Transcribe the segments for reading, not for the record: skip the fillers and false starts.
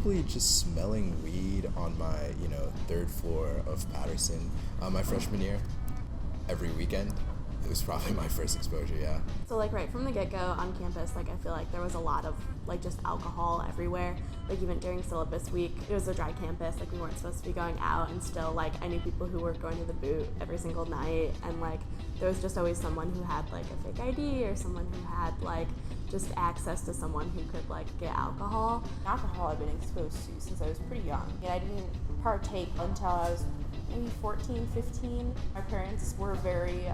probably just smelling weed on my, third floor of Patterson my freshman year every weekend. It was probably my first exposure, yeah. So like right from the get-go on campus, like I feel like there was a lot of like just alcohol everywhere. Like even during syllabus week, it was a dry campus, like we weren't supposed to be going out, and still like I knew people who were going to the boot every single night, and like there was just always someone who had like a fake ID or someone who had like just access to someone who could like get alcohol. Alcohol I've been exposed to since I was pretty young, and I didn't partake until I was maybe 14, 15. My parents were very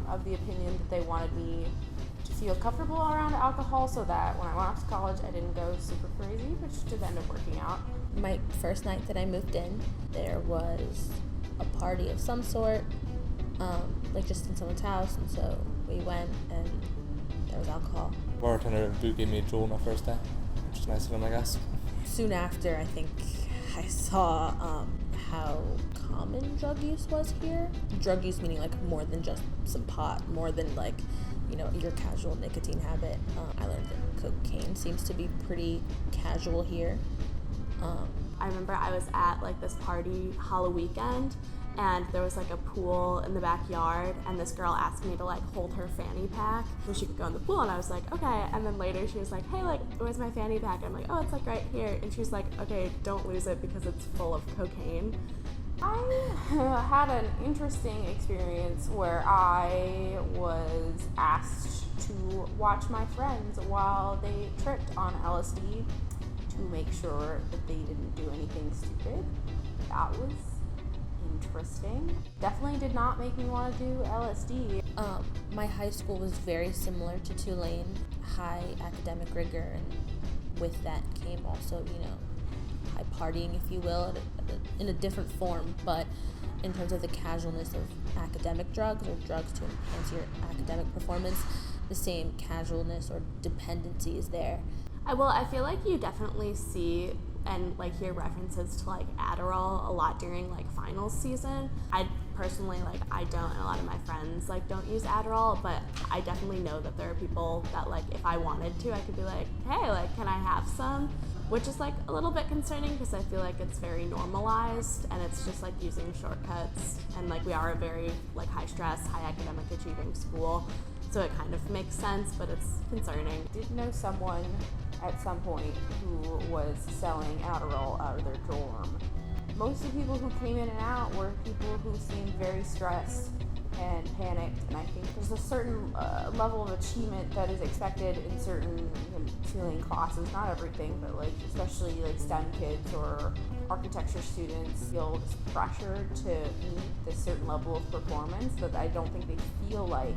of the opinion that they wanted me to feel comfortable around alcohol so that when I went off to college I didn't go super crazy, which did end up working out. My first night that I moved in, there was a party of some sort, like just in someone's house, and so we went and there was alcohol. Bartender at Boot gave me a Juul my first day, which is nice of him, I guess. Soon after, I think I saw how common drug use was here. Drug use meaning like more than just some pot, more than like, your casual nicotine habit. I learned that cocaine seems to be pretty casual here. I remember I was at like this party Halloween weekend, and there was like a pool in the backyard, and this girl asked me to like hold her fanny pack so she could go in the pool, and I was like, okay. And then later she was like, hey, like, where's my fanny pack? And I'm like, oh, it's like right here. And she was like, okay, don't lose it because it's full of cocaine. I had an interesting experience where I was asked to watch my friends while they tripped on LSD to make sure that they didn't do anything stupid. That was interesting. Definitely did not make me want to do LSD. My high school was very similar to Tulane, high academic rigor, and with that came also, high partying, if you will, in a different form, but in terms of the casualness of academic drugs or drugs to enhance your academic performance, the same casualness or dependency is there. I feel like you definitely see and like hear references to like Adderall a lot during like finals season. I personally I don't, and a lot of my friends like don't use Adderall, but I definitely know that there are people that like if I wanted to I could be like, hey, like can I have some? Which is like a little bit concerning because I feel like it's very normalized and it's just like using shortcuts, and like we are a very like high stress, high academic achieving school, so it kind of makes sense, but it's concerning. I did know someone at some point who was selling Adderall out of their dorm. Most of the people who came in and out were people who seemed very stressed and panicked, and I think there's a certain level of achievement that is expected in certain feeling classes, not everything, but like especially like STEM kids or architecture students feel this pressure to meet this certain level of performance that I don't think they feel like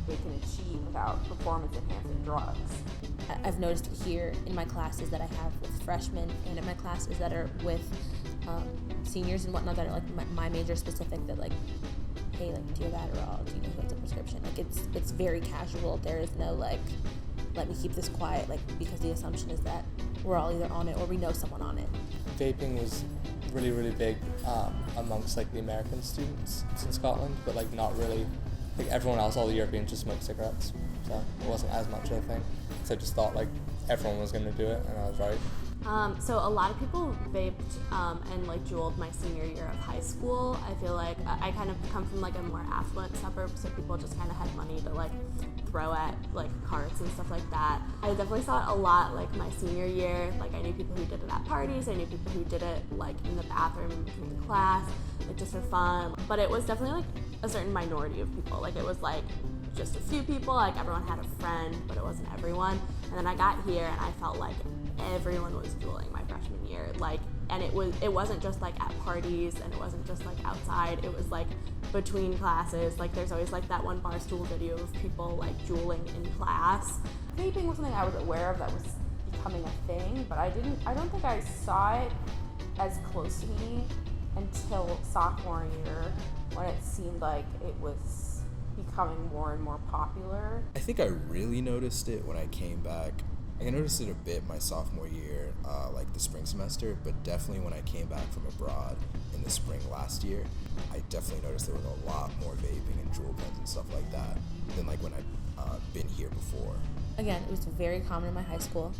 they can achieve without performance-enhancing drugs. I've noticed it here in my classes that I have with freshmen and in my classes that are with seniors and whatnot that are like my major specific, that like, hey, like, do you have Adderall? Do you know who has a prescription? Like, it's very casual. There is no like, let me keep this quiet, like, because the assumption is that we're all either on it or we know someone on it. Vaping was really, really big amongst like the American students in Scotland, but like not really. Like everyone else, all the Europeans just smoked cigarettes, so it wasn't as much of a thing. So I just thought like everyone was going to do it, and I was right. So a lot of people vaped and like juuled my senior year of high school. I feel like I kind of come from like a more affluent suburb, so people just kind of had money to like throw at like carts and stuff like that. I definitely saw it a lot like my senior year. Like I knew people who did it at parties, I knew people who did it like in the bathroom in between class, like just for fun. But it was definitely like a certain minority of people. Like it was like just a few people, like everyone had a friend, but it wasn't everyone. And then I got here and I felt like everyone was dueling my freshman year. Like, and it wasn't just like at parties, and it wasn't just like outside, it was like between classes. Like there's always like that one Barstool video of people like dueling in class. Vaping was something I was aware of that was becoming a thing, but I don't think I saw it as close to me until sophomore year, when it seemed like it was becoming more and more popular. I think I really noticed it when I came back. I noticed it a bit my sophomore year, like the spring semester, but definitely when I came back from abroad in the spring last year, I definitely noticed there was a lot more vaping and Juul pens and stuff like that than like when I'd been here before. Again, it was very common in my high school.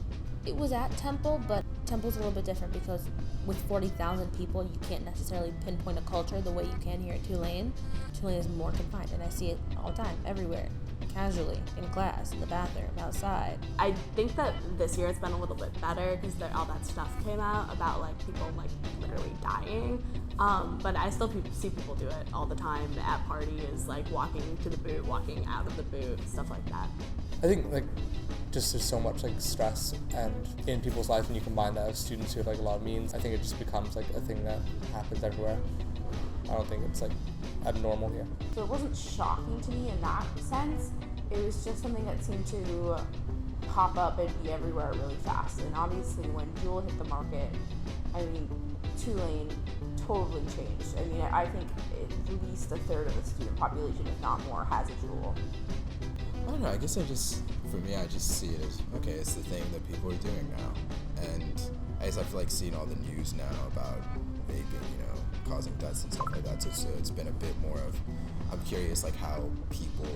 It was at Temple, but Temple's a little bit different because with 40,000 people, you can't necessarily pinpoint a culture the way you can here at Tulane. Tulane is more confined, and I see it all the time, everywhere, casually, in class, in the bathroom, outside. I think that this year it's been a little bit better because all that stuff came out about like people like literally dying. But I still see people do it all the time at parties, like walking to the boot, walking out of the boot, stuff like that. I think like just there's so much like stress and in people's lives when you combine that with students who have like a lot of means, I think it just becomes like a thing that happens everywhere. I don't think it's like abnormal here. So it wasn't shocking to me in that sense. It was just something that seemed to pop up and be everywhere really fast. And obviously when Juul hit the market, I mean, Tulane totally changed. I mean, I think at least a third of the student population, if not more, has a Juul. I don't know, I guess for me, I just see it as, okay, it's the thing that people are doing now. And I feel like seeing all the news now about vaping, causing deaths and stuff like that. So it's been a bit more of, I'm curious like how people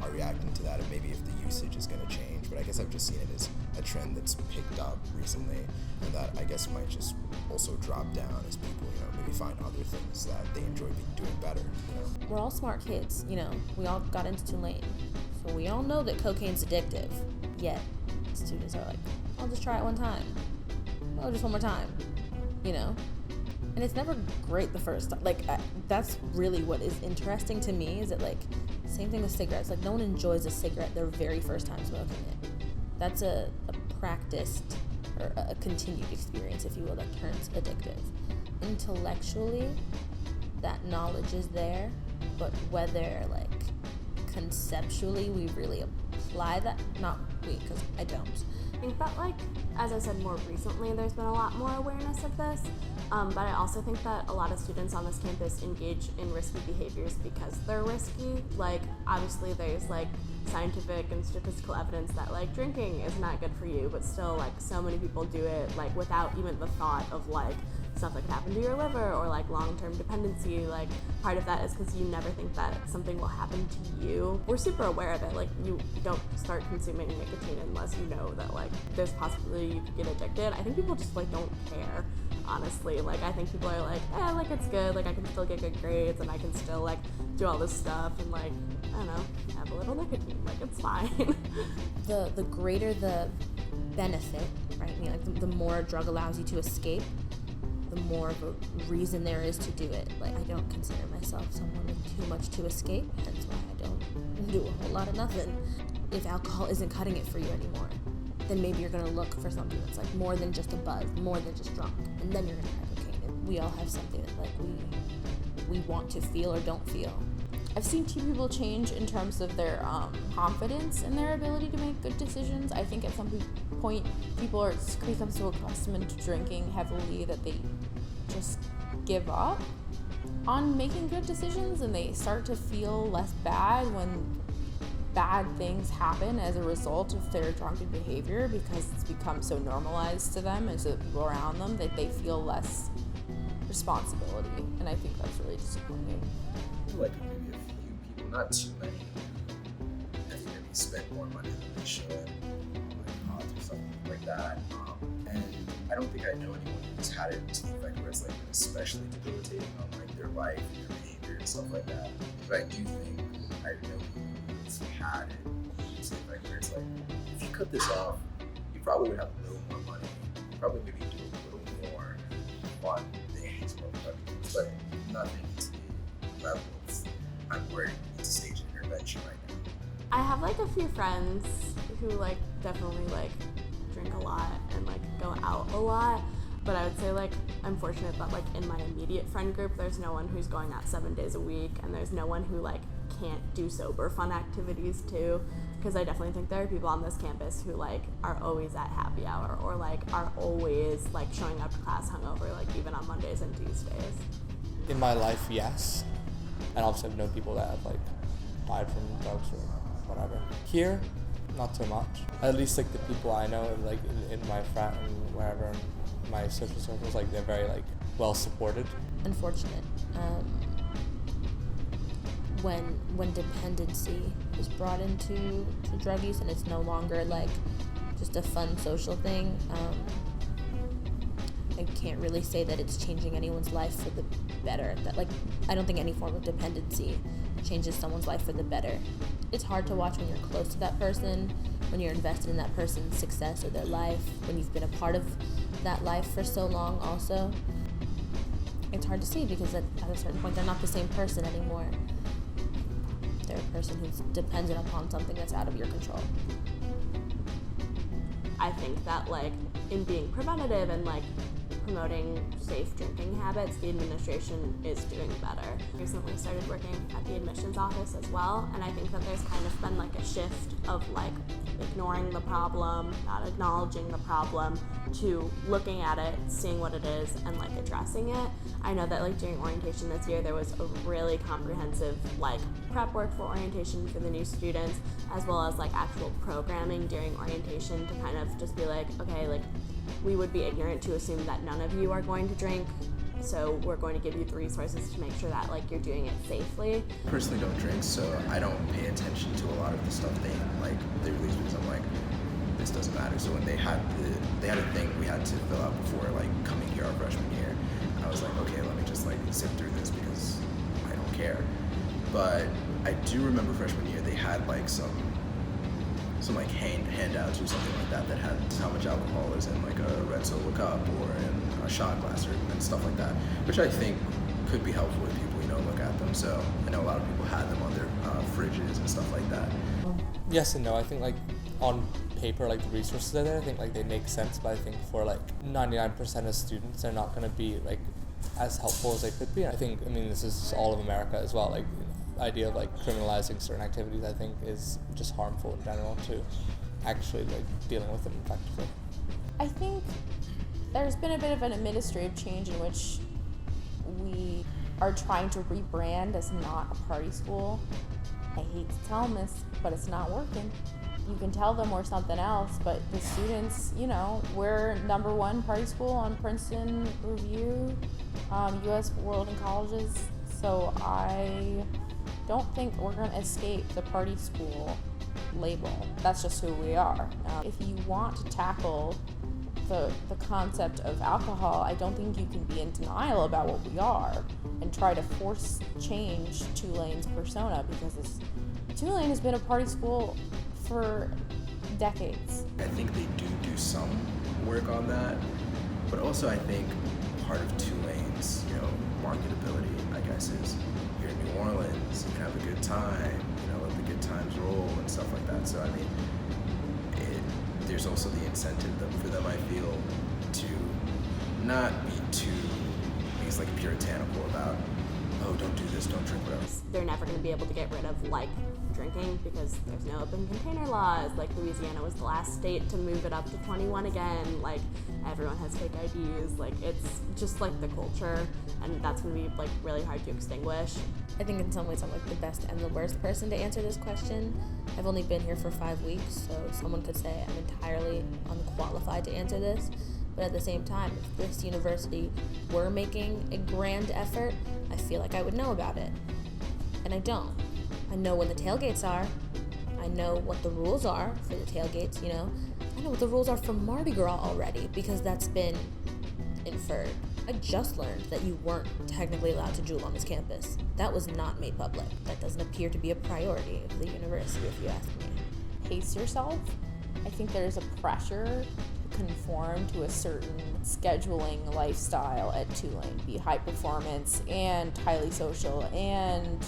are reacting to that and maybe if the usage is going to change. But I guess I've just seen it as a trend that's picked up recently and that I guess might just also drop down as people, maybe find other things that they enjoy doing better. We're all smart kids, we all got into Tulane. So we all know that cocaine's addictive. Yet students are like, I'll just try it one time. Oh, just one more time. And it's never great the first time. Like, that's really what is interesting to me is that, like, same thing with cigarettes. Like, no one enjoys a cigarette their very first time smoking it. That's a practiced or a continued experience, if you will, that turns addictive. Intellectually, that knowledge is there, but whether, like, conceptually we really apply that, not we, because I don't. I think that, like, as I said more recently, there's been a lot more awareness of this, but I also think that a lot of students on this campus engage in risky behaviors because they're risky. Like, obviously there's, like, scientific and statistical evidence that, like, drinking is not good for you, but still, like, so many people do it, like, without even the thought of, like, stuff that could happen to your liver or like long-term dependency. Like, part of that is because you never think that something will happen to you. We're super aware of it. Like, you don't start consuming nicotine unless you know that like there's possibility you could get addicted. I think people just like don't care, honestly. Like, I think people are like, like it's good, like I can still get good grades and I can still like do all this stuff and like, I don't know, have a little nicotine, like it's fine. The greater the benefit, right? I mean, like the more a drug allows you to escape, the more of a reason there is to do it. Like, I don't consider myself someone with too much to escape, hence why I don't do a whole lot of nothing. If alcohol isn't cutting it for you anymore, then maybe you're gonna look for something that's like more than just a buzz, more than just drunk, and then you're gonna try cocaine. And we all have something that like we want to feel or don't feel. I've seen two people change in terms of their confidence in their ability to make good decisions. I think at some point people are become so accustomed to drinking heavily that they just give up on making good decisions and they start to feel less bad when bad things happen as a result of their drunken behavior because it's become so normalized to them and to the people around them that they feel less responsibility, and I think that's really disappointing. Like maybe a few people, not too many. I think maybe spend more money than they should, like odds or something like that. And I don't think I know anyone who's had it to the effect where it's like especially debilitating on like their life and their behavior and stuff like that. But I do think I know people who's had it to the effect where it's like if you cut this off, you probably would have a little more money. You probably maybe do a little more fun things, but nothing to the level of I'm worried we need to stage an intervention right now. I have like a few friends who like definitely like drink a lot and like go out a lot, but I would say like I'm fortunate that like in my immediate friend group there's no one who's going out 7 days a week and there's no one who like can't do sober fun activities too, because I definitely think there are people on this campus who like are always at happy hour or like are always like showing up to class hungover, like even on Mondays and Tuesdays. In my life, yes. And obviously I've known people that have like died from drugs or whatever. Here, not so much. At least like the people I know, like in my frat and wherever, my social circles, like they're very like well supported. Unfortunate. When dependency is brought into drug use and it's no longer like just a fun social thing. I can't really say that it's changing anyone's life for the better. That, like, I don't think any form of dependency changes someone's life for the better. It's hard to watch when you're close to that person, when you're invested in that person's success or their life, when you've been a part of that life for so long also. It's hard to see because at a certain point they're not the same person anymore. They're a person who's dependent upon something that's out of your control. I think that, like, in being preventative and, like, promoting safe drinking habits, the administration is doing better. Recently started working at the admissions office as well, and I think that there's kind of been like a shift of like ignoring the problem, not acknowledging the problem, to looking at it, seeing what it is, and like addressing it. I know that like during orientation this year there was a really comprehensive like prep work for orientation for the new students, as well as like actual programming during orientation to kind of just be like, okay, like we would be ignorant to assume that none of you are going to drink, so we're going to give you the resources to make sure that like you're doing it safely. I personally don't drink, so I don't pay attention to a lot of the stuff they release because I'm like, this doesn't matter. So when they had a thing we had to fill out before like coming here our freshman year, and I was like, okay, let me just like zip through this because I don't care. But I do remember freshman year they had like some like handouts or something like that had how much alcohol is in like a red solo cup or in a shot glass and stuff like that, which I think could be helpful if people look at them. So I know a lot of people had them on their fridges and stuff like that. Yes and no. I think like on paper, like the resources are there. I think like they make sense, but I think for like 99% of students, they're not going to be like as helpful as they could be. I mean this is all of America as well. Like the idea of like criminalizing certain activities, I think, is just harmful in general to actually like dealing with them effectively. I think there's been a bit of an administrative change in which we are trying to rebrand as not a party school. I hate to tell them this, but it's not working. You can tell them we're something else, but the students, we're #1 party school on Princeton Review, U.S. World and Colleges, so I don't think we're going to escape the party school label. That's just who we are. If you want to tackle the concept of alcohol, I don't think you can be in denial about what we are and try to force change Tulane's persona, because Tulane has been a party school for decades. I think they do some work on that, but also I think part of Tulane's marketability, I guess, is you're in New Orleans, you can have a good time, let the good times roll and stuff like that. So I mean, there's also the incentive for them, I feel, to not be too, like puritanical about, oh, don't do this, don't drink, whatever. They're never going to be able to get rid of drinking because there's no open container laws. Like Louisiana was the last state to move it up to 21 again. Like everyone has fake IDs. Like it's just like the culture, and that's going to be like really hard to extinguish. I think in some ways I'm like the best and the worst person to answer this question. I've only been here for 5 weeks, so someone could say I'm entirely unqualified to answer this. But at the same time, if this university were making a grand effort, I feel like I would know about it. And I don't. I know when the tailgates are. I know what the rules are for the tailgates, I know what the rules are for Mardi Gras already, because that's been inferred. I just learned that you weren't technically allowed to juul on this campus. That was not made public. That doesn't appear to be a priority of the university, if you ask me. Pace yourself. I think there's a pressure to conform to a certain scheduling lifestyle at Tulane. Be high performance and highly social and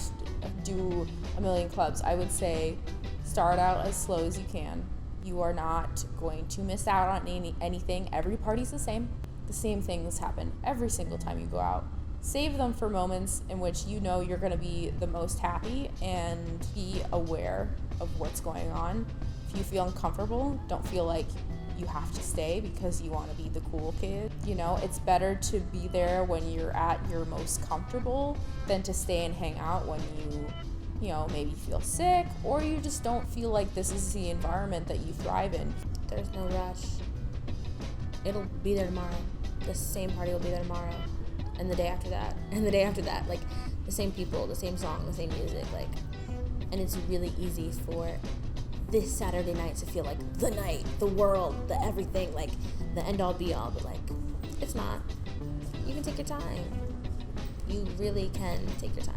do a million clubs. I would say start out as slow as you can. You are not going to miss out on anything. Every party's the same. The same things happen every single time you go out. Save them for moments in which you're going to be the most happy, and be aware of what's going on. If you feel uncomfortable, don't feel like you have to stay because you want to be the cool kid. It's better to be there when you're at your most comfortable than to stay and hang out when you maybe feel sick or you just don't feel like this is the environment that you thrive in. There's no rush. It'll be there tomorrow. The same party will be there tomorrow. And the day after that. And the day after that. Like, the same people, the same song, the same music. And it's really easy for this Saturday night to feel like the night, the world, the everything, like the end all be all, but like it's not. You can take your time. You really can take your time.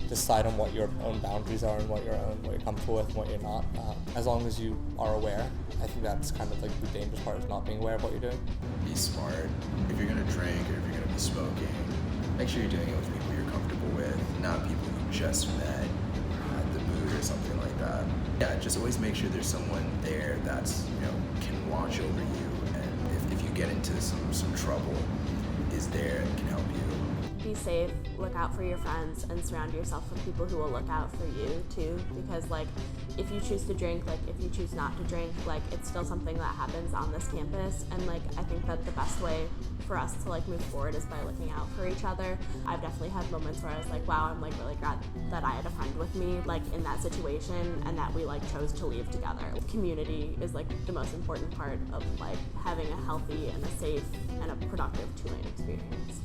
Decide on what your own boundaries are and what you're comfortable with and what you're not. As long as you are aware, I think that's kind of like the dangerous part, is not being aware of what you're doing. Be smart. If you're gonna drink or if you're gonna be smoking, make sure you're doing it with people you're comfortable with, not people you just met at the booth or something like that. Yeah, just always make sure there's someone there that's, can watch over you, and if you get into some trouble, is there and can help you. Be safe, look out for your friends, and surround yourself with people who will look out for you too, because like if you choose to drink, like if you choose not to drink, like it's still something that happens on this campus, and like I think that the best way for us to like move forward is by looking out for each other. I've definitely had moments where I was like, wow, I'm like really glad that I had a friend with me like in that situation, and that we like chose to leave together. Community is like the most important part of like having a healthy and a safe and a productive Tulane experience.